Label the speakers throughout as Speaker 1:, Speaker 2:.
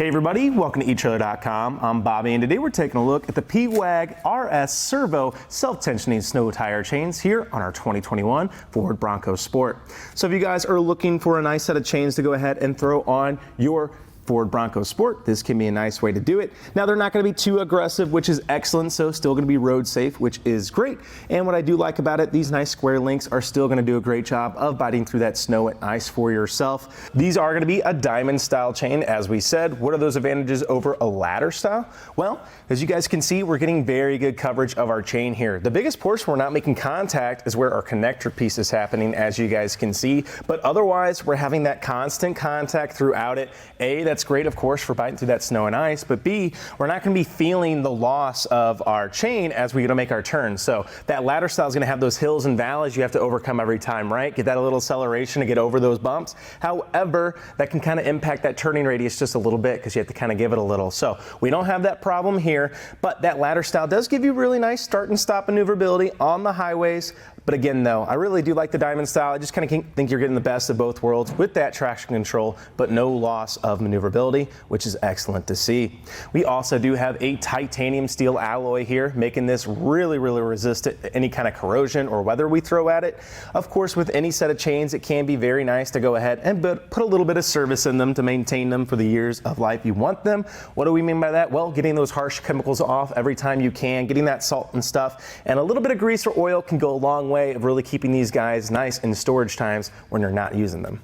Speaker 1: Hey everybody, welcome to etrailer.com. I'm Bobby and today we're taking a look at the Pewag RS Servo self-tensioning snow tire chains here on our 2021 Ford Bronco Sport. So if you guys are looking for a nice set of chains to go ahead and throw on your Ford Bronco Sport, this can be a nice way to do it. Now they're not going to be too aggressive, which is excellent, so still going to be road safe, which is great. And what I do like about it, these nice square links are still going to do a great job of biting through that snow and ice for yourself. These are going to be a diamond style chain, as we said. What are those advantages over a ladder style? Well, as you guys can see, we're getting very good coverage of our chain here. The biggest portion we're not making contact is where our connector piece is happening, as you guys can see, but otherwise we're having that constant contact throughout it. That's great, of course, for biting through that snow and ice, but B, we're not going to be feeling the loss of our chain as we go to make our turn. So that ladder style is going to have those hills and valleys you have to overcome every time, right? Get that a little acceleration to get over those bumps. However, that can kind of impact that turning radius just a little bit because you have to kind of give it a little. So we don't have that problem here, but that ladder style does give you really nice start and stop maneuverability on the highways. But again, though, I really do like the diamond style. I just kind of think you're getting the best of both worlds with that traction control, but no loss of maneuverability, which is excellent to see. We also do have a titanium steel alloy here, making this really, really resistant to any kind of corrosion or weather we throw at it. Of course, with any set of chains, it can be very nice to go ahead and put a little bit of service in them to maintain them for the years of life you want them. What do we mean by that? Well, getting those harsh chemicals off every time you can, getting that salt and stuff, and a little bit of grease or oil can go a long way of really keeping these guys nice in storage times when you're not using them.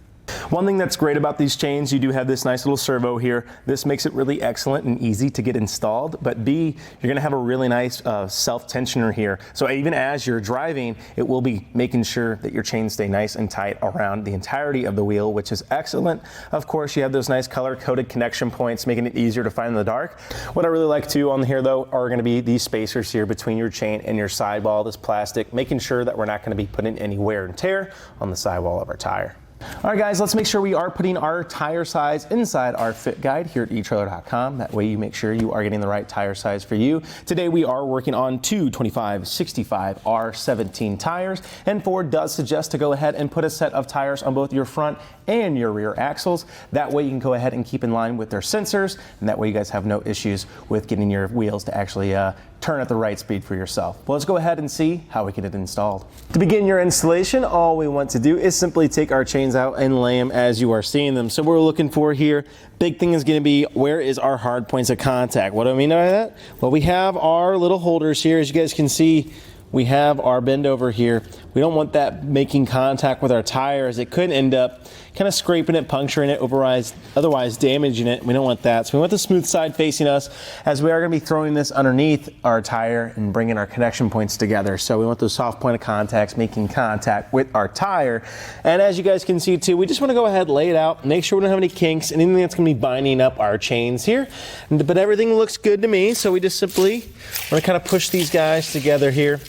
Speaker 1: One thing that's great about these chains, you do have this nice little servo here. This makes it really excellent and easy to get installed, but B, you're gonna have a really nice self-tensioner here. So even as you're driving, it will be making sure that your chains stay nice and tight around the entirety of the wheel, which is excellent. Of course, you have those nice color-coded connection points, making it easier to find in the dark. What I really like too on here though are gonna be these spacers here between your chain and your sidewall, this plastic, making sure that we're not gonna be putting any wear and tear on the sidewall of our tire. All right, guys, let's make sure we are putting our tire size inside our fit guide here at etrailer.com. That way you make sure you are getting the right tire size for you. Today we are working on two 25/65 R17 tires, and Ford does suggest to go ahead and put a set of tires on both your front and your rear axles. That way you can go ahead and keep in line with their sensors, and that way you guys have no issues with getting your wheels to actually turn at the right speed for yourself. Well, let's go ahead and see how we get it installed. To begin your installation, all we want to do is simply take our chains out and lay them as you are seeing them. So what we're looking for here, big thing is going to be, where is our hard points of contact? What do I mean by that? Well, we have our little holders here. As you guys can see, we have our bend over here. We don't want that making contact with our tire, as it could end up kind of scraping it, puncturing it, otherwise damaging it. We don't want that. So we want the smooth side facing us, as we are going to be throwing this underneath our tire and bringing our connection points together. So we want those soft point of contacts making contact with our tire. And as you guys can see too, we just want to go ahead and lay it out, make sure we don't have any kinks, anything that's going to be binding up our chains here. But everything looks good to me, so we just simply want to kind of push these guys together here.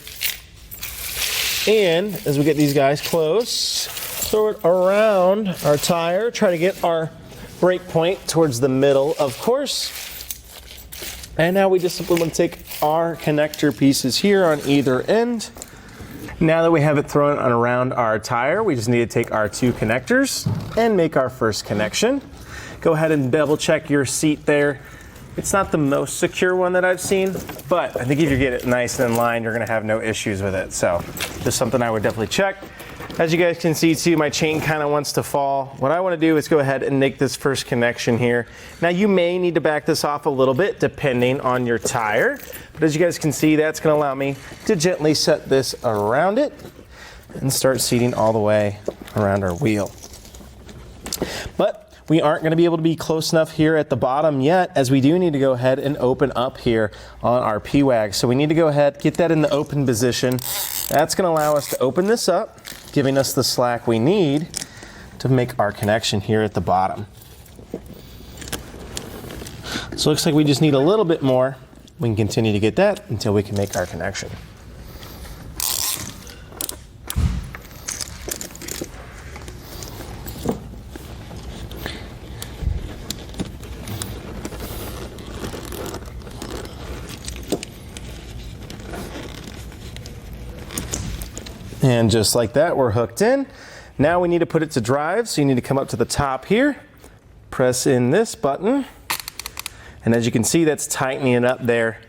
Speaker 1: And as we get these guys close, throw it around our tire, try to get our brake point towards the middle, of course. And now we just simply want to take our connector pieces here on either end. Now that we have it thrown on around our tire, we just need to take our two connectors and make our first connection. Go ahead and double check your seat there. It's not the most secure one that I've seen, but I think if you get it nice and in line, you're gonna have no issues with it. So just something I would definitely check. As you guys can see too, my chain kind of wants to fall. What I want to do is go ahead and make this first connection here. Now you may need to back this off a little bit depending on your tire, but as you guys can see, that's going to allow me to gently set this around it and start seating all the way around our wheel. But we aren't going to be able to be close enough here at the bottom yet, as we do need to go ahead and open up here on our Pewag. So we need to go ahead, get that in the open position. That's going to allow us to open this up, giving us the slack we need to make our connection here at the bottom. So it looks like we just need a little bit more. We can continue to get that until we can make our connection. And just like that, we're hooked in. Now we need to put it to drive, so you need to come up to the top here, press in this button, And as you can see, that's tightening it up there,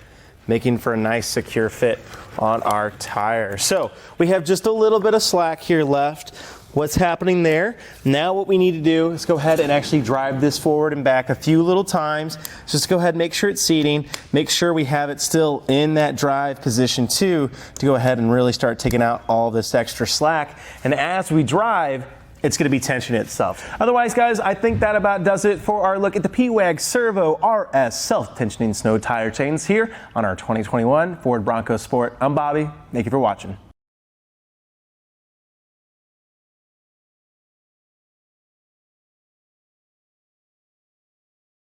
Speaker 1: making for a nice secure fit on our tire. So we have just a little bit of slack here left. What's happening there? Now what we need to do is go ahead and actually drive this forward and back a few little times. Just go ahead and make sure it's seating. Make sure we have it still in that drive position too, to go ahead and really start taking out all this extra slack. And as we drive, it's going to be tension itself. Otherwise, guys, I think that about does it for our look at the Pewag Servo RS self-tensioning snow tire chains here on our 2021 Ford Bronco Sport. I'm Bobby. Thank you for watching.